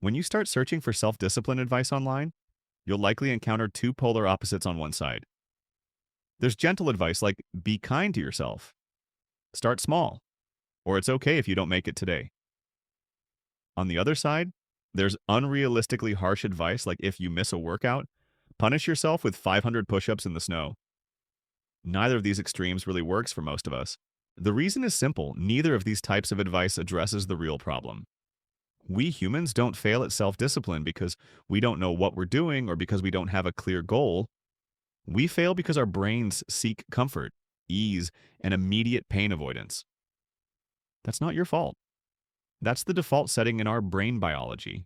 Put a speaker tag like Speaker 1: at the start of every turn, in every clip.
Speaker 1: When you start searching for self-discipline advice online, you'll likely encounter two polar opposites on one side. There's gentle advice like be kind to yourself, start small, or it's okay if you don't make it today. On the other side, there's unrealistically harsh advice like if you miss a workout, punish yourself with 500 push-ups in the snow. Neither of these extremes really works for most of us. The reason is simple: neither of these types of advice addresses the real problem. We humans don't fail at self-discipline because we don't know what we're doing or because we don't have a clear goal. We fail because our brains seek comfort, ease, and immediate pain avoidance. That's not your fault. That's the default setting in our brain biology.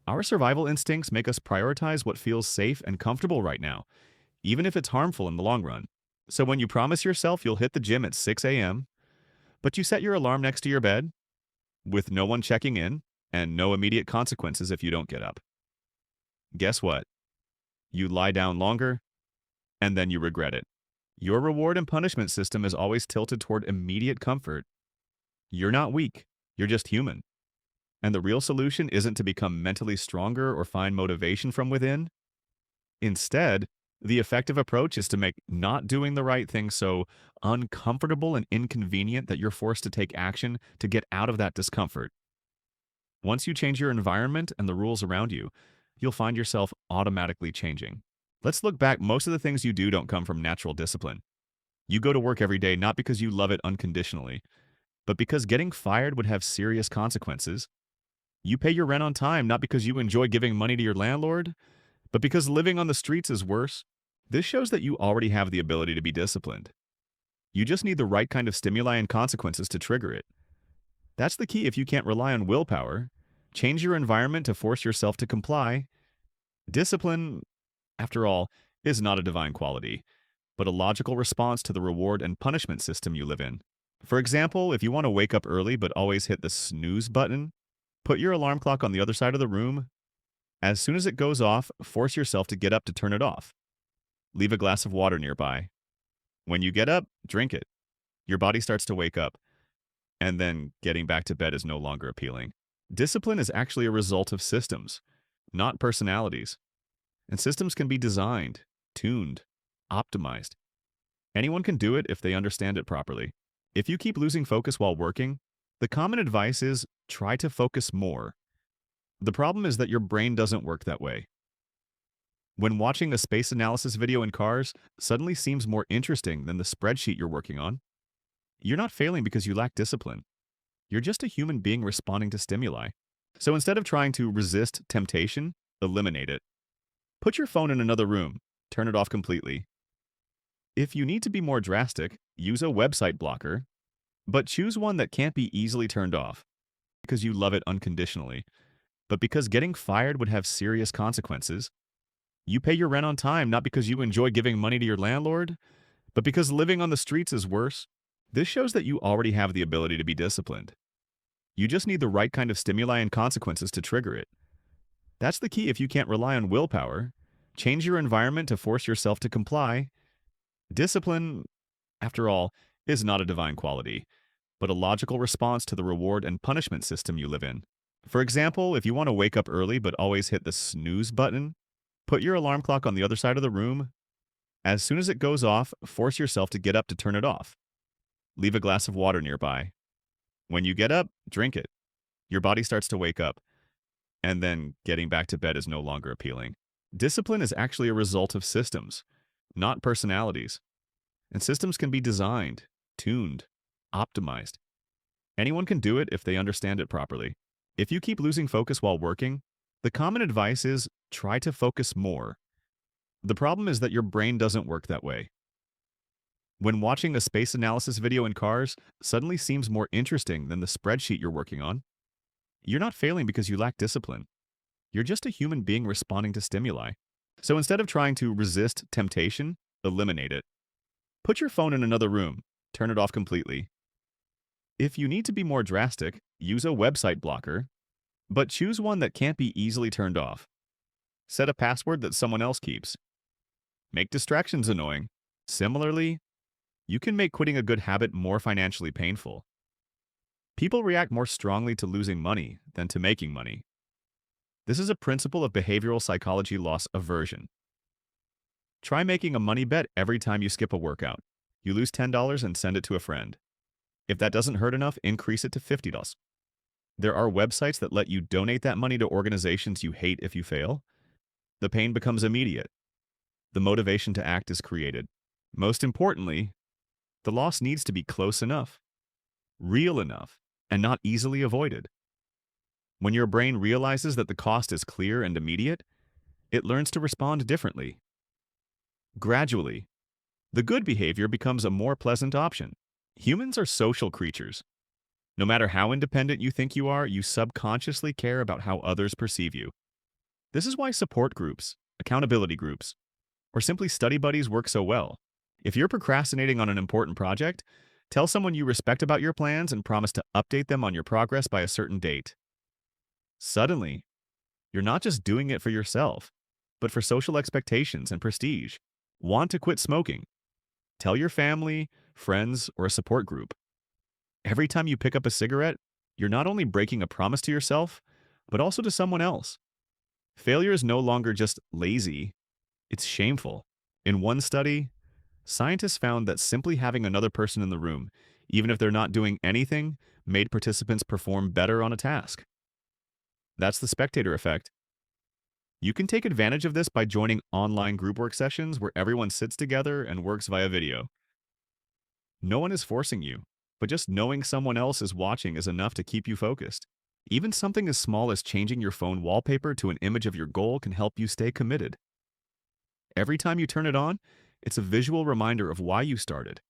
Speaker 1: Our survival instincts make us prioritize what feels safe and comfortable right now, even if it's harmful in the long run. So when you promise yourself you'll hit the gym at 6 a.m., but you set your alarm next to your bed with no one checking in and no immediate consequences if you don't get up, guess what? You lie down longer and then you regret it. Your reward and punishment system is always tilted toward immediate comfort. You're not weak, you're just human. And the real solution isn't to become mentally stronger or find motivation from within. Instead, the effective approach is to make not doing the right thing so uncomfortable and inconvenient that you're forced to take action to get out of that discomfort. Once you change your environment and the rules around you, you'll find yourself automatically changing. Let's look back. Most of the things you do don't come from natural discipline. You go to work every day not because you love it unconditionally, but because getting fired would have serious consequences. You pay your rent on time not because you enjoy giving money to your landlord, but because living on the streets is worse. This shows that you already have the ability to be disciplined. You just need the right kind of stimuli and consequences to trigger it. That's the key. If you can't rely on willpower, change your environment to force yourself to comply. Discipline, after all, is not a divine quality, but a logical response to the reward and punishment system you live in. For example, if you want to wake up early but always hit the snooze button, put your alarm clock on the other side of the room. As soon as it goes off, force yourself to get up to turn it off. Leave a glass of water nearby. When you get up, drink it. Your body starts to wake up, and then getting back to bed is no longer appealing. Discipline is actually a result of systems, not personalities. And systems can be designed, tuned, optimized. Anyone can do it if they understand it properly. If you keep losing focus while working, the common advice is try to focus more. The problem is that your brain doesn't work that way. When watching a space analysis video in cars suddenly seems more interesting than the spreadsheet you're working on, you're not failing because you lack discipline. You're just a human being responding to stimuli. So instead of trying to resist temptation, eliminate it. Put your phone in another room. Turn it off completely. If you need to be more drastic, use a website blocker, but choose one that can't be easily turned off because you love it unconditionally, but because getting fired would have serious consequences. You pay your rent on time not because you enjoy giving money to your landlord, but because living on the streets is worse. This shows that you already have the ability to be disciplined. You just need the right kind of stimuli and consequences to trigger it. That's the key. If you can't rely on willpower, change your environment to force yourself to comply. Discipline, after all, is not a divine quality, but a logical response to the reward and punishment system you live in. For example, if you want to wake up early but always hit the snooze button, put your alarm clock on the other side of the room. As soon as it goes off, force yourself to get up to turn it off. Leave a glass of water nearby. When you get up, drink it. Your body starts to wake up, and then getting back to bed is no longer appealing. Discipline is actually a result of systems, not personalities. And systems can be designed, tuned, optimized. Anyone can do it if they understand it properly. If you keep losing focus while working, the common advice is try to focus more. The problem is that your brain doesn't work that way. When watching a space analysis video in cars suddenly seems more interesting than the spreadsheet you're working on, you're not failing because you lack discipline. You're just a human being responding to stimuli. So instead of trying to resist temptation, eliminate it. Put your phone in another room. Turn it off completely. If you need to be more drastic, use a website blocker, but choose one that can't be easily turned off. Set a password that someone else keeps. Make distractions annoying. Similarly, you can make quitting a good habit more financially painful. People react more strongly to losing money than to making money. This is a principle of behavioral psychology loss aversion. Try making a money bet every time you skip a workout. You lose $10 and send it to a friend. If that doesn't hurt enough, increase it to $50. There are websites that let you donate that money to organizations you hate if you fail. The pain becomes immediate. The motivation to act is created. Most importantly, the loss needs to be close enough, real enough, and not easily avoided. When your brain realizes that the cost is clear and immediate, it learns to respond differently. Gradually, the good behavior becomes a more pleasant option. Humans are social creatures. No matter how independent you think you subconsciously care about how others perceive you. This is why support groups, accountability groups, or simply study buddies work so well. If you're procrastinating on an important project, tell someone you respect about your plans and promise to update them on your progress by a certain date. Suddenly, you're not just doing it for yourself, but for social expectations and prestige. Want to quit smoking? Tell your family, friends, or a support group. Every time you pick up a cigarette, you're not only breaking a promise to yourself, but also to someone else. Failure is no longer just lazy, it's shameful. In one study, scientists found that simply having another person in the room, even if they're not doing anything, made participants perform better on a task. That's the spectator effect. You can take advantage of this by joining online group work sessions where everyone sits together and works via video. No one is forcing you, but just knowing someone else is watching is enough to keep you focused. Even something as small as changing your phone wallpaper to an image of your goal can help you stay committed. Every time you turn it on, it's a visual reminder of why you started.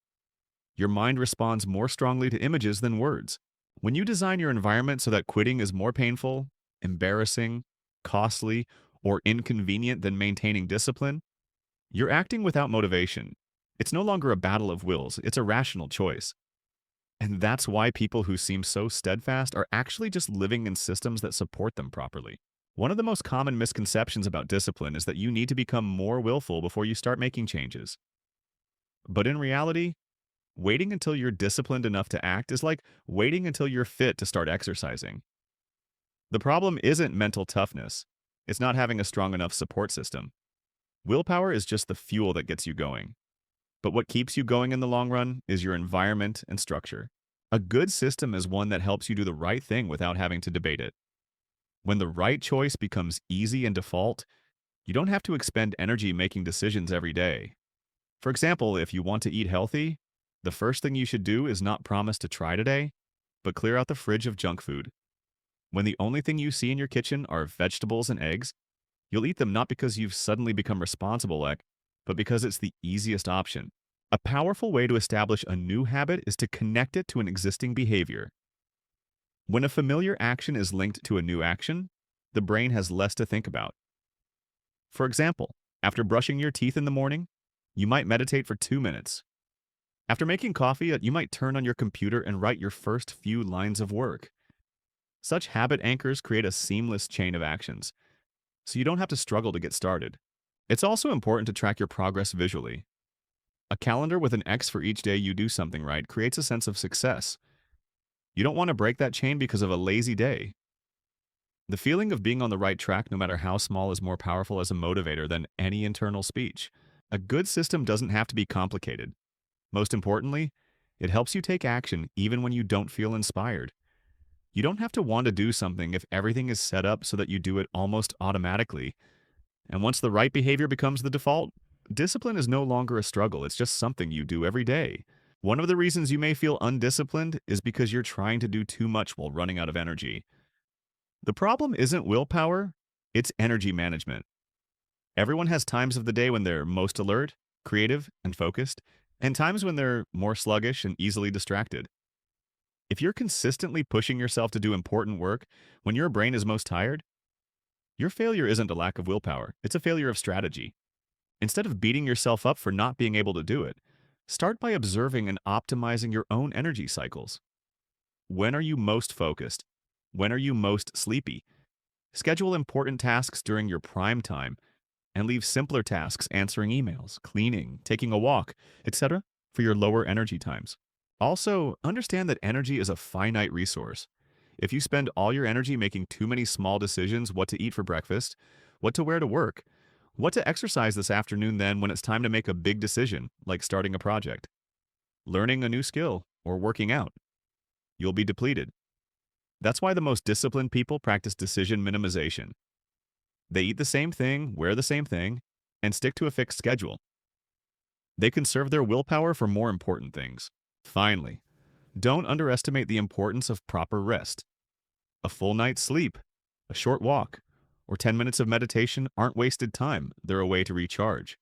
Speaker 1: Your mind responds more strongly to images than words. When you design your environment so that quitting is more painful, embarrassing, costly, or inconvenient than maintaining discipline, you're acting without motivation. It's no longer a battle of wills, it's a rational choice. And that's why people who seem so steadfast are actually just living in systems that support them properly. One of the most common misconceptions about discipline is that you need to become more willful before you start making changes. But in reality, waiting until you're disciplined enough to act is like waiting until you're fit to start exercising. The problem isn't mental toughness. It's not having a strong enough support system. Willpower is just the fuel that gets you going. But what keeps you going in the long run is your environment and structure. A good system is one that helps you do the right thing without having to debate it. When the right choice becomes easy and default, you don't have to expend energy making decisions every day. For example, if you want to eat healthy, the first thing you should do is not promise to try today, but clear out the fridge of junk food. When the only thing you see in your kitchen are vegetables and eggs, you'll eat them not because you've suddenly become responsible, but because it's the easiest option. A powerful way to establish a new habit is to connect it to an existing behavior. When a familiar action is linked to a new action, the brain has less to think about. For example, after brushing your teeth in the morning, you might meditate for 2 minutes. After making coffee, you might turn on your computer and write your first few lines of work. Such habit anchors create a seamless chain of actions, so you don't have to struggle to get started. It's also important to track your progress visually. A calendar with an X for each day you do something right creates a sense of success. You don't want to break that chain because of a lazy day. The feeling of being on the right track, no matter how small, is more powerful as a motivator than any internal speech. A good system doesn't have to be complicated. Most importantly, it helps you take action even when you don't feel inspired. You don't have to want to do something if everything is set up so that you do it almost automatically. And once the right behavior becomes the default, discipline is no longer a struggle, it's just something you do every day. One of the reasons you may feel undisciplined is because you're trying to do too much while running out of energy. The problem isn't willpower, it's energy management. Everyone has times of the day when they're most alert, creative, and focused, and times when they're more sluggish and easily distracted. If you're consistently pushing yourself to do important work when your brain is most tired, your failure isn't a lack of willpower, it's a failure of strategy. Instead of beating yourself up for not being able to do it, start by observing and optimizing your own energy cycles. When are you most focused? When are you most sleepy? Schedule important tasks during your prime time and leave simpler tasks, answering emails, cleaning, taking a walk, etc., for your lower energy times. Also, understand that energy is a finite resource. If you spend all your energy making too many small decisions, what to eat for breakfast, what to wear to work, what to exercise this afternoon, then when it's time to make a big decision, like starting a project, learning a new skill, or working out, you'll be depleted. That's why the most disciplined people practice decision minimization. They eat the same thing, wear the same thing, and stick to a fixed schedule. They conserve their willpower for more important things. Finally, don't underestimate the importance of proper rest. A full night's sleep, a short walk, or 10 minutes of meditation aren't wasted time, they're a way to recharge.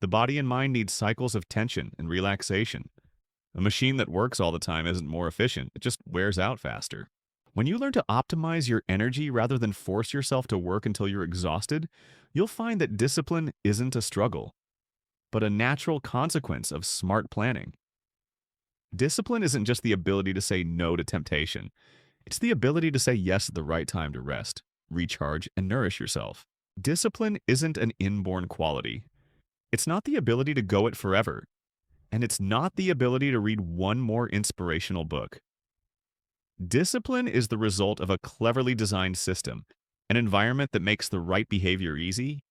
Speaker 1: The body and mind need cycles of tension and relaxation. A machine that works all the time isn't more efficient, it just wears out faster. When you learn to optimize your energy rather than force yourself to work until you're exhausted, you'll find that discipline isn't a struggle, but a natural consequence of smart planning. Discipline isn't just the ability to say no to temptation. It's the ability to say yes at the right time to rest, recharge, and nourish yourself. Discipline isn't an inborn quality. It's not the ability to go it forever. And it's not the ability to read one more inspirational book. Discipline is the result of a cleverly designed system, an environment that makes the right behavior easy,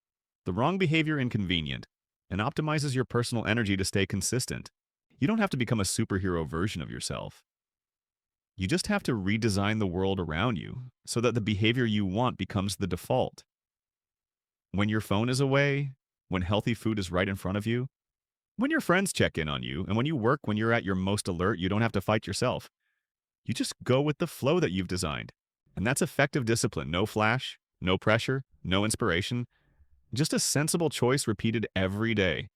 Speaker 1: the wrong behavior inconvenient, and optimizes your personal energy to stay consistent. You don't have to become a superhero version of yourself. You just have to redesign the world around you so that the behavior you want becomes the default. When your phone is away, when healthy food is right in front of you, when your friends check in on you, and when you work when you're at your most alert, you don't have to fight yourself. You just go with the flow that you've designed. And that's effective discipline. No flash, no pressure, no inspiration. Just a sensible choice repeated every day.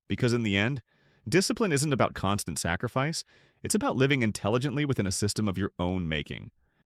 Speaker 1: Because in the end, discipline isn't about constant sacrifice. It's about living intelligently within a system of your own making.